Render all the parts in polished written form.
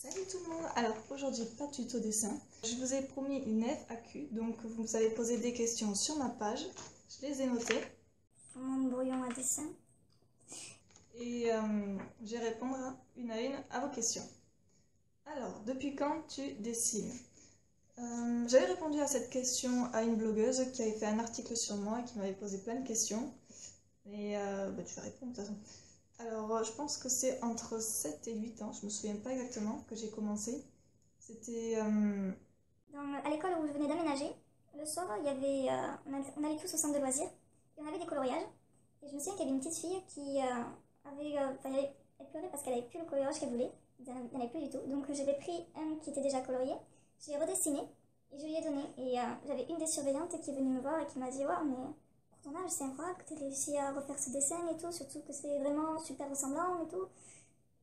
Salut tout le monde. Alors aujourd'hui pas de tuto dessin, je vous ai promis une FAQ, donc vous avez posé des questions sur ma page, je les ai notées. Mon brouillon à dessin. Et je vais répondre une à une à vos questions. Alors, depuis quand tu dessines? J'avais répondu à cette question à une blogueuse qui avait fait un article sur moi et qui m'avait posé plein de questions. Et tu vas répondre de toute façon. Alors, je pense que c'est entre 7 et 8 ans, je me souviens pas exactement, que j'ai commencé. C'était... À l'école où je venais d'aménager, le soir, il y avait, on allait tous au centre de loisirs et on avait des coloriages. Et je me souviens qu'il y avait une petite fille qui elle pleurait parce qu'elle n'avait plus le coloriage qu'elle voulait. Elle n'en avait plus du tout. Donc j'avais pris un qui était déjà colorié, je l'ai redessiné et je lui ai donné. Et j'avais une des surveillantes qui est venue me voir et qui m'a dit « Ouais, mais pour ton âge, c'est incroyable que tu aies réussi à refaire ce dessin et tout, surtout que c'est vraiment super ressemblant et tout. »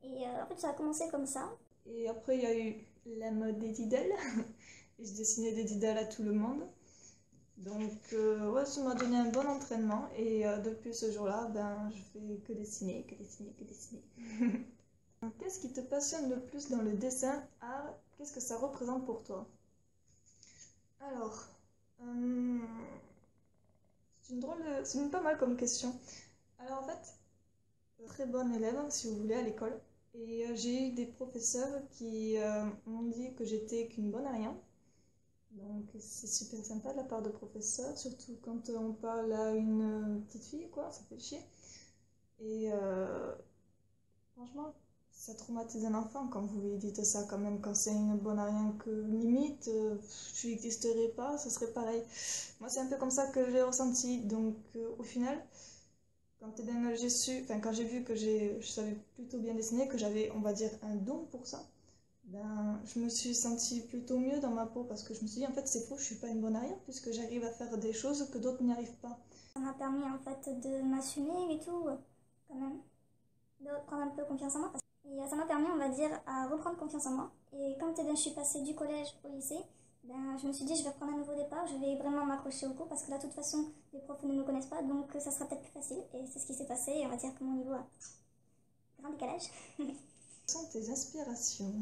Et en fait, ça a commencé comme ça. Et après, il y a eu la mode des didels. Et je dessinais des didels à tout le monde. Donc, ouais, ça m'a donné un bon entraînement. Et depuis ce jour-là, je fais que dessiner, que dessiner, que dessiner. Qu'est-ce qui te passionne le plus dans le dessin art? Qu'est-ce que ça représente pour toi? Alors, c'est pas mal comme question. Alors en fait, très bonne élève, si vous voulez, à l'école. Et j'ai eu des professeurs qui m'ont dit que j'étais qu'une bonne à rien. Donc c'est super sympa de la part de professeurs, surtout quand on parle à une petite fille, quoi, ça fait chier. Et franchement, ça traumatise un enfant quand vous lui dites ça quand même, quand c'est une bonne à rien que limite, tu n'existerais pas, ce serait pareil. Moi c'est un peu comme ça que j'ai ressenti, donc au final... Quand j'ai vu que je savais plutôt bien dessiner, que j'avais, on va dire, un don pour ça, je me suis sentie plutôt mieux dans ma peau parce que je me suis dit, en fait, c'est faux, je suis pas une bonne à rien puisque j'arrive à faire des choses que d'autres n'y arrivent pas. Ça m'a permis en fait de m'assumer et tout, quand même, de prendre un peu confiance en moi. Et ça m'a permis, on va dire, à reprendre confiance en moi. Et quand je suis passée du collège au lycée, je me suis dit, je vais reprendre un nouveau départ, je vais vraiment m'accrocher au cours parce que là, de toute façon, les profs ne me connaissent pas, donc ça sera peut-être plus facile. Et c'est ce qui s'est passé, et on va dire que mon niveau a grand décalage. Quelles sont tes inspirations?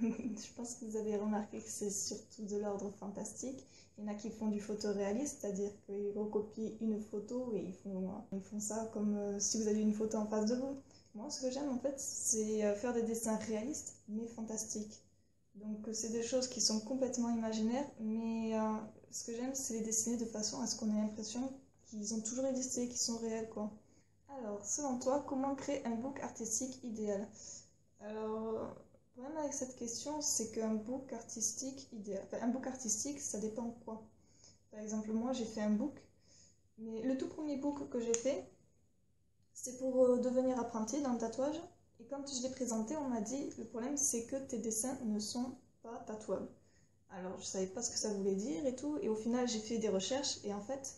Je pense que vous avez remarqué que c'est surtout de l'ordre fantastique. Il y en a qui font du photoréaliste, c'est-à-dire qu'ils recopient une photo et ils font ça comme si vous aviez une photo en face de vous. Moi, ce que j'aime en fait, c'est faire des dessins réalistes, mais fantastiques. Donc, c'est des choses qui sont complètement imaginaires, mais ce que j'aime, c'est les dessiner de façon à ce qu'on ait l'impression qu'ils ont toujours existé, qu'ils sont réels, quoi. Alors, selon toi, comment créer un book artistique idéal? Alors, le problème avec cette question, c'est qu'un book artistique idéal... Enfin, un book artistique, ça dépend de quoi. Par exemple, moi, j'ai fait un book, mais le tout premier book que j'ai fait, c'était pour devenir apprenti dans le tatouage. Et quand je l'ai présenté, on m'a dit, le problème, c'est que tes dessins ne sont pas tatouables. Alors, je savais pas ce que ça voulait dire et tout, et au final, j'ai fait des recherches, et en fait,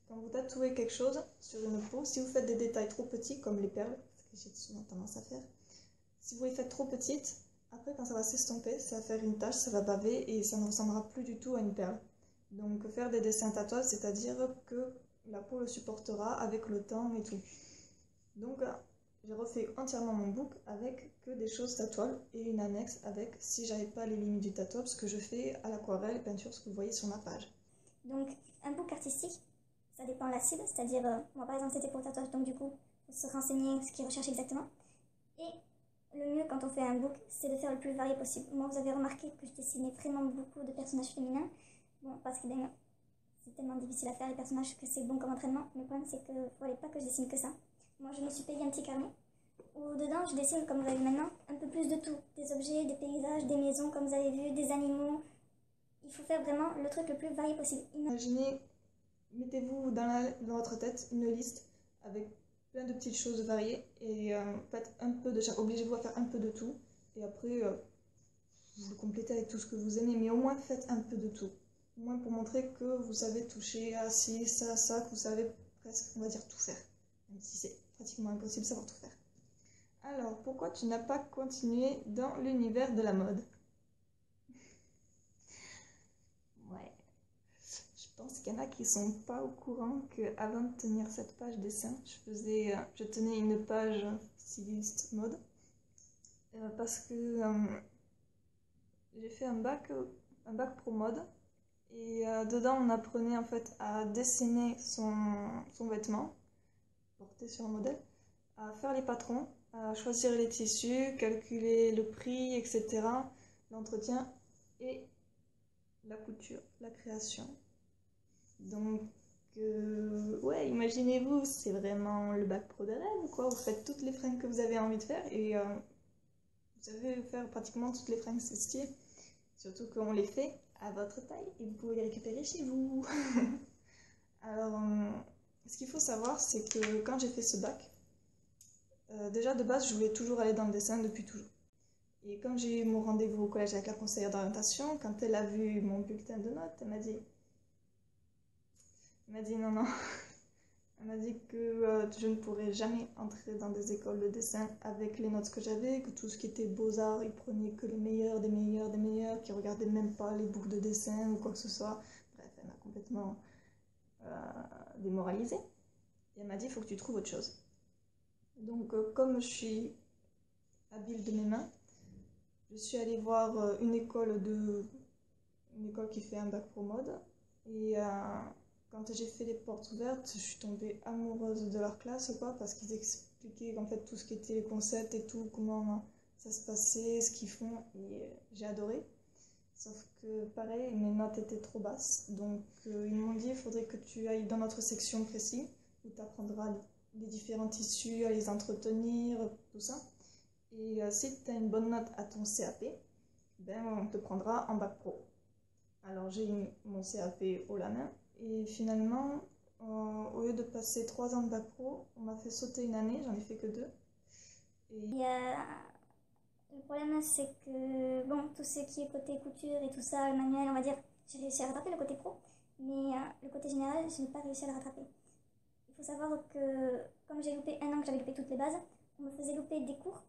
quand vous tatouez quelque chose sur une peau, si vous faites des détails trop petits, comme les perles, ce que j'ai souvent tendance à faire, si vous les faites trop petites, après quand ça va s'estomper, ça va faire une tache, ça va baver et ça ne ressemblera plus du tout à une perle. Donc faire des dessins tatouages, c'est-à-dire que la peau le supportera avec le temps et tout. Donc j'ai refait entièrement mon book avec que des choses tatouables et une annexe avec, si j'avais pas les limites du tatouage, ce que je fais à l'aquarelle et peinture, ce que vous voyez sur ma page. Donc un book artistique, ça dépend de la cible, c'est-à-dire, moi par exemple c'était pour le tatouage, donc du coup, il faut se renseigner ce qu'ils recherchent exactement. Et le mieux quand on fait un book, c'est de faire le plus varié possible. Moi, vous avez remarqué que je dessinais vraiment beaucoup de personnages féminins. Bon, parce que c'est tellement difficile à faire les personnages que c'est bon comme entraînement. Mais le problème, c'est qu'il ne fallait pas que je dessine que ça. Moi, je me suis payé un petit carnet où dedans, je dessine, comme vous avez vu maintenant, un peu plus de tout. Des objets, des paysages, des maisons, comme vous avez vu, des animaux. Il faut faire vraiment le truc le plus varié possible. Imaginez, mettez-vous dans votre tête une liste avec plein de petites choses variées et faites un peu de chaque. Obligez-vous à faire un peu de tout et après vous le complétez avec tout ce que vous aimez, mais au moins faites un peu de tout. Au moins pour montrer que vous savez toucher à ci, ça, que vous savez presque, on va dire, tout faire. Même si c'est pratiquement impossible de savoir tout faire. Alors, pourquoi tu n'as pas continué dans l'univers de la mode? Ouais. Je pense qu'il y en a qui sont pas au courant qu'avant de tenir cette page dessin, je tenais une page styliste mode. Parce que j'ai fait un bac pro mode. Et dedans, on apprenait en fait à dessiner son vêtement, porté sur un modèle, à faire les patrons, à choisir les tissus, calculer le prix, etc., l'entretien et la couture, la création. Donc, ouais, imaginez-vous, c'est vraiment le bac pro de rêve, quoi. Vous faites toutes les fringues que vous avez envie de faire et vous savez faire pratiquement toutes les fringues, c'est stylé. Surtout qu'on les fait à votre taille et vous pouvez les récupérer chez vous. Alors, ce qu'il faut savoir, c'est que quand j'ai fait ce bac, déjà de base, je voulais toujours aller dans le dessin depuis toujours. Et quand j'ai eu mon rendez-vous au collège avec la conseillère d'orientation, quand elle a vu mon bulletin de notes, elle m'a dit non, non. Elle m'a dit que je ne pourrais jamais entrer dans des écoles de dessin avec les notes que j'avais, que tout ce qui était beaux-arts, ils prenaient que les meilleurs, des meilleurs, des meilleurs, qui regardaient même pas les boucles de dessin ou quoi que ce soit. Bref, elle m'a complètement démoralisée. Et elle m'a dit, il faut que tu trouves autre chose. Donc, comme je suis habile de mes mains, je suis allée voir une école qui fait un bac pro mode. Et quand j'ai fait les portes ouvertes, je suis tombée amoureuse de leur classe, quoi, parce qu'ils expliquaient en fait tout ce qui était les concepts et tout, comment ça se passait, ce qu'ils font, et j'ai adoré. Sauf que pareil, mes notes étaient trop basses, donc ils m'ont dit il faudrait que tu ailles dans notre section précise, où tu apprendras les différents tissus, à les entretenir, tout ça. Et si tu as une bonne note à ton CAP, ben on te prendra en bac pro. Alors j'ai eu mon CAP haut la main. Et finalement, au lieu de passer 3 ans de bac pro, on m'a fait sauter une année, j'en ai fait que 2. Et le problème, c'est que, bon, tout ce qui est côté couture et tout ça, le manuel, on va dire, j'ai réussi à rattraper le côté pro, mais le côté général, je n'ai pas réussi à le rattraper. Il faut savoir que, comme j'ai loupé un an, que j'avais loupé toutes les bases, on me faisait louper des cours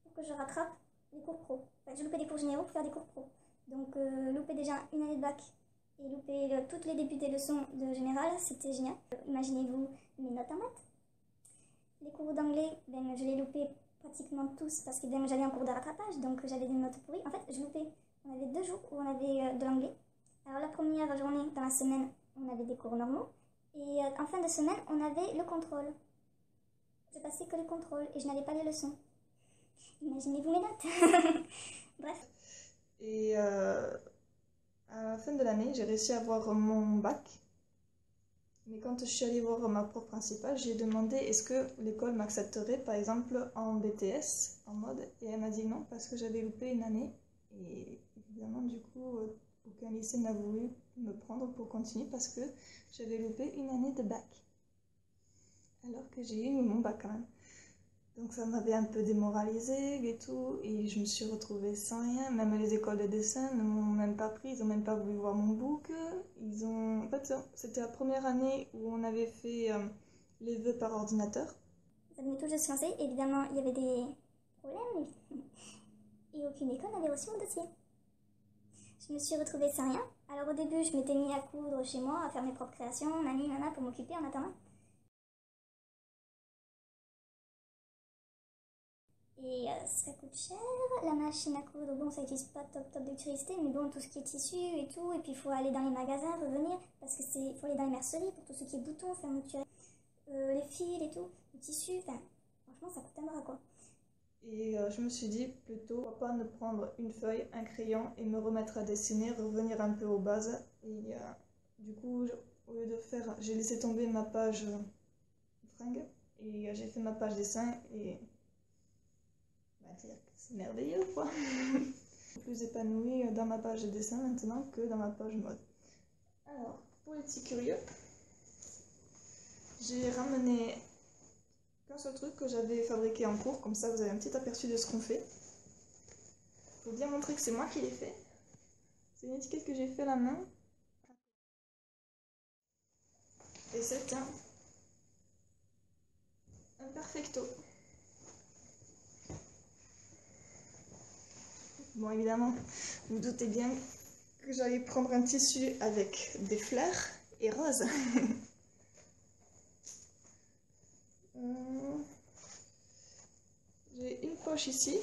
pour que je rattrape les cours pro. Enfin, je loupais des cours généraux pour faire des cours pro. Donc, louper déjà une année de bac et louper toutes les débuts des leçons de général, c'était génial. Imaginez-vous mes notes en maths. Les cours d'anglais, ben, je les loupais pratiquement tous parce que ben, j'allais en cours de rattrapage, donc j'avais des notes pourries. En fait, je loupais. On avait 2 jours où on avait de l'anglais. Alors la première journée dans la semaine, on avait des cours normaux. Et en fin de semaine, on avait le contrôle. Je passais que le contrôle et je n'avais pas les leçons. Imaginez-vous mes notes. Bref. Et à la fin de l'année, j'ai réussi à avoir mon bac. Mais quand je suis allée voir ma prof principale, j'ai demandé est-ce que l'école m'accepterait par exemple en BTS, en mode, et elle m'a dit non parce que j'avais loupé une année. Et évidemment, du coup, aucun lycée n'a voulu me prendre pour continuer parce que j'avais loupé une année de bac. Alors que j'ai eu mon bac quand même. Donc ça m'avait un peu démoralisée et tout, et je me suis retrouvée sans rien. Même les écoles de dessin ne m'ont même pas pris, ils n'ont même pas voulu voir mon book. En fait, c'était la première année où on avait fait les vœux par ordinateur. Ça venait tout juste de se lancer, évidemment il y avait des problèmes, et aucune école n'avait reçu mon dossier. Je me suis retrouvée sans rien. Alors au début, je m'étais mis à coudre chez moi, à faire mes propres créations, nani, nana, pour m'occuper en attendant. Et ça coûte cher, la machine à coudre, bon ça n'utilise pas top d'électricité, mais bon tout ce qui est tissu et tout, et puis il faut aller dans les magasins, revenir, parce que il faut aller dans les merceries pour tout ce qui est boutons, fermeture, les fils et tout, le tissu, enfin franchement ça coûte un bras quoi. Et je me suis dit plutôt pourquoi pas ne prendre une feuille, un crayon et me remettre à dessiner, revenir un peu aux bases. Et du coup, au lieu de faire, j'ai laissé tomber ma page fringue et j'ai fait ma page dessin et c'est merveilleux quoi. Je suis plus épanouie dans ma page de dessin maintenant que dans ma page mode. Alors, pour les petits curieux, j'ai ramené qu'un seul truc que j'avais fabriqué en cours, comme ça vous avez un petit aperçu de ce qu'on fait. Pour bien montrer que c'est moi qui l'ai fait. C'est une étiquette que j'ai fait à la main. Et c'est un perfecto. Bon, évidemment, vous vous doutez bien que j'allais prendre un tissu avec des fleurs et roses. J'ai une poche ici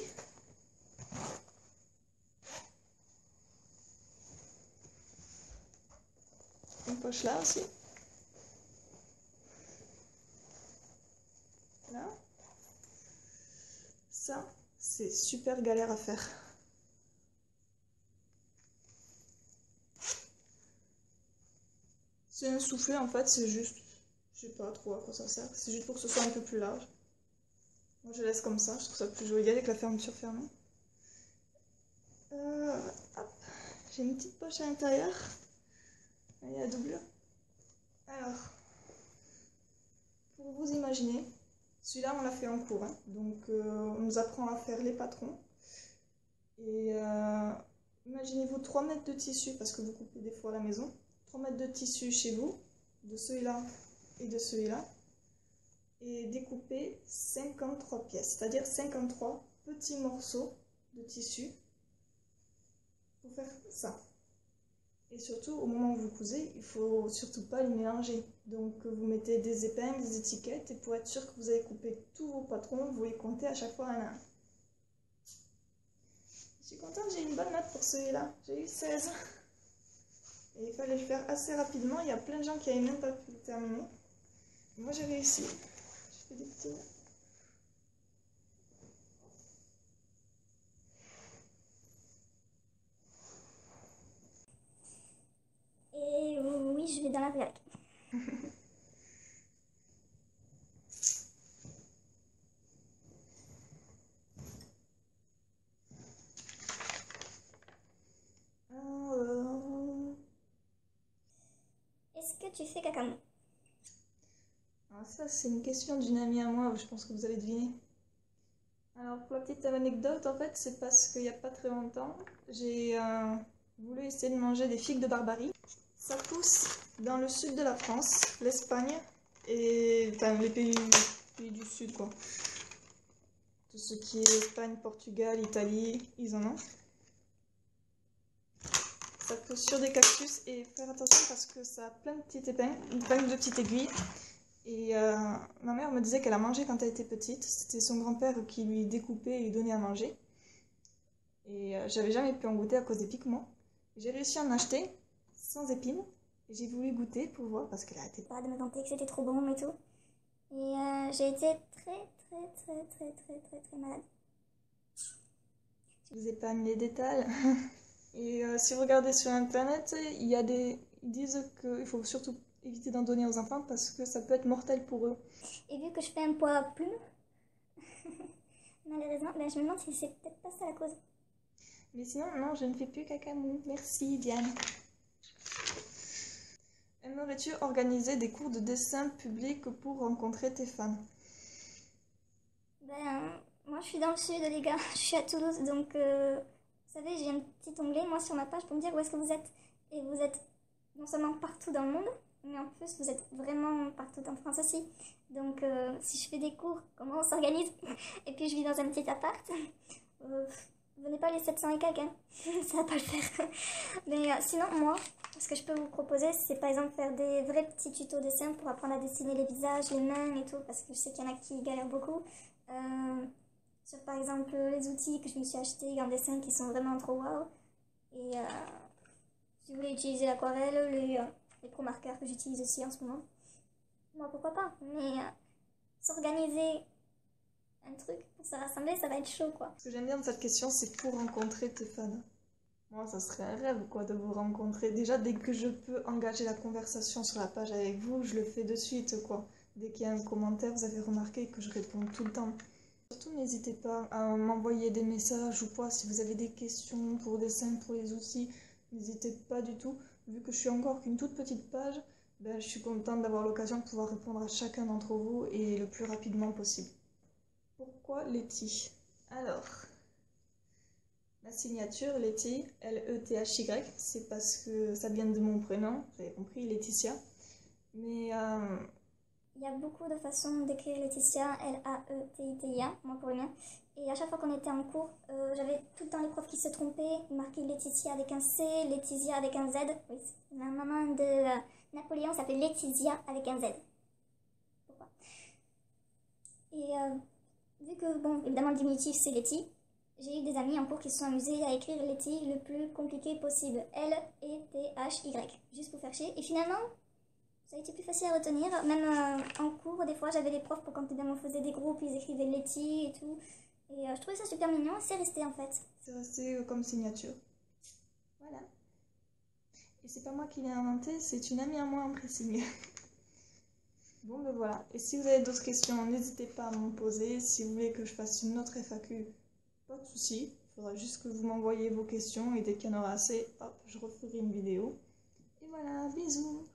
poche-là aussi. Là. Ça, c'est super galère à faire. C'est un soufflet en fait, c'est juste, je sais pas trop à quoi ça sert, c'est juste pour que ce soit un peu plus large. Moi je laisse comme ça, je trouve ça plus joli avec la fermeture fermée. Hop. J'ai une petite poche à l'intérieur, il y a la doublure. Alors, pour vous imaginer, celui-là on l'a fait en cours, hein. Donc on nous apprend à faire les patrons. Et imaginez-vous 3 mètres de tissu, parce que vous coupez des fois à la maison. 3 mètres de tissu chez vous, de celui-là et de celui-là, et découper 53 pièces, c'est-à-dire 53 petits morceaux de tissu pour faire ça. Et surtout, au moment où vous cousez, il ne faut surtout pas les mélanger. Donc vous mettez des épingles, des étiquettes, et pour être sûr que vous avez coupé tous vos patrons, vous les comptez à chaque fois un à un. Je suis contente, j'ai une bonne note pour celui-là, j'ai eu 16. Et il fallait le faire assez rapidement. Il y a plein de gens qui n'avaient même pas pu le terminer. Moi, j'ai réussi. Je fais des petits... Et oui, je vais dans la rue avec. Est-ce que tu fais caca? Alors ça, c'est une question d'une amie à moi, je pense que vous avez deviné. Alors, pour la petite anecdote, en fait, c'est parce qu'il n'y a pas très longtemps, j'ai voulu essayer de manger des figues de Barbarie. Ça pousse dans le sud de la France, l'Espagne, et enfin, les pays du sud, quoi. Tout ce qui est Espagne, Portugal, Italie, ils en ont. Ça pousse sur des cactus et faire attention parce que ça a plein de petites épingles, plein de petites aiguilles. Et ma mère me disait qu'elle a mangé quand elle était petite. C'était son grand-père qui lui découpait et lui donnait à manger. Et j'avais jamais pu en goûter à cause des piquements. J'ai réussi à en acheter sans épines. Et j'ai voulu goûter pour voir parce qu'elle arrêtait Pas de me vanter que c'était trop bon et tout. Et j'ai été très malade. Je vous épargne les détails. Et si vous regardez sur internet, ils disent qu'il faut surtout éviter d'en donner aux enfants parce que ça peut être mortel pour eux. Et vu que je fais un poids plume, malheureusement, ben, je me demande si c'est peut-être pas ça la cause. Mais sinon, non, je ne fais plus caca mou. Merci Diane. Aimerais-tu organiser des cours de dessin publics pour rencontrer tes fans? Ben, moi je suis dans le sud, les gars. Je suis à Toulouse, donc vous savez, j'ai un petit onglet, moi, sur ma page pour me dire où est-ce que vous êtes. Et vous êtes non seulement partout dans le monde, mais en plus, vous êtes vraiment partout en France aussi. Donc, si je fais des cours, comment on s'organise? Et puis, je vis dans un petit appart. Venez pas les 700 et quelques, hein. Ça va pas le faire. Mais sinon, moi, ce que je peux vous proposer, c'est par exemple faire des vrais petits tutos dessin pour apprendre à dessiner les visages, les mains et tout, parce que je sais qu'il y en a qui galèrent beaucoup. Sur par exemple les outils que je me suis achetés en dessin qui sont vraiment trop wow. Et si vous voulez utiliser l'aquarelle, les pro marqueurs que j'utilise aussi en ce moment, moi pourquoi pas. Mais s'organiser un truc pour se rassembler, ça va être chaud quoi. Ce que j'aime bien de cette question, c'est pour rencontrer tes fans. Moi, ça serait un rêve quoi de vous rencontrer. Déjà, dès que je peux engager la conversation sur la page avec vous, je le fais de suite quoi. Dès qu'il y a un commentaire, vous avez remarqué que je réponds tout le temps. Surtout, n'hésitez pas à m'envoyer des messages ou quoi. Si vous avez des questions pour dessin, pour les outils, n'hésitez pas du tout. Vu que je suis encore qu'une toute petite page, ben, je suis contente d'avoir l'occasion de pouvoir répondre à chacun d'entre vous et le plus rapidement possible. Pourquoi Letty? Alors, la signature Letty, L-E-T-H-Y, c'est parce que ça vient de mon prénom, vous avez compris, Laetitia. Mais il y a beaucoup de façons d'écrire Laetitia, L-A-E-T-I-T-I-A, moi pour le mien. Et à chaque fois qu'on était en cours, j'avais tout le temps les profs qui se trompaient. Ils marquaient Laetitia avec un C, Laetitia avec un Z. Oui, la maman de Napoléon s'appelle Laetitia avec un Z. Pourquoi? Et vu que, bon, évidemment le diminutif c'est Letty, j'ai eu des amis en cours qui se sont amusés à écrire Letty le plus compliqué possible. L-E-T-H-Y. Juste pour faire chier. Et finalement, ça a été plus facile à retenir. Même en cours, des fois, j'avais des profs pour quand on faisait des groupes, ils écrivaient Letty et tout. Et je trouvais ça super mignon. C'est resté en fait. C'est resté comme signature. Voilà. Et c'est pas moi qui l'ai inventé, c'est une amie à moi en pressing. Bon, ben voilà. Et si vous avez d'autres questions, n'hésitez pas à m'en poser. Si vous voulez que je fasse une autre FAQ, pas de souci. Il faudra juste que vous m'envoyiez vos questions et dès qu'il y en aura assez, hop, je referai une vidéo. Et voilà, bisous!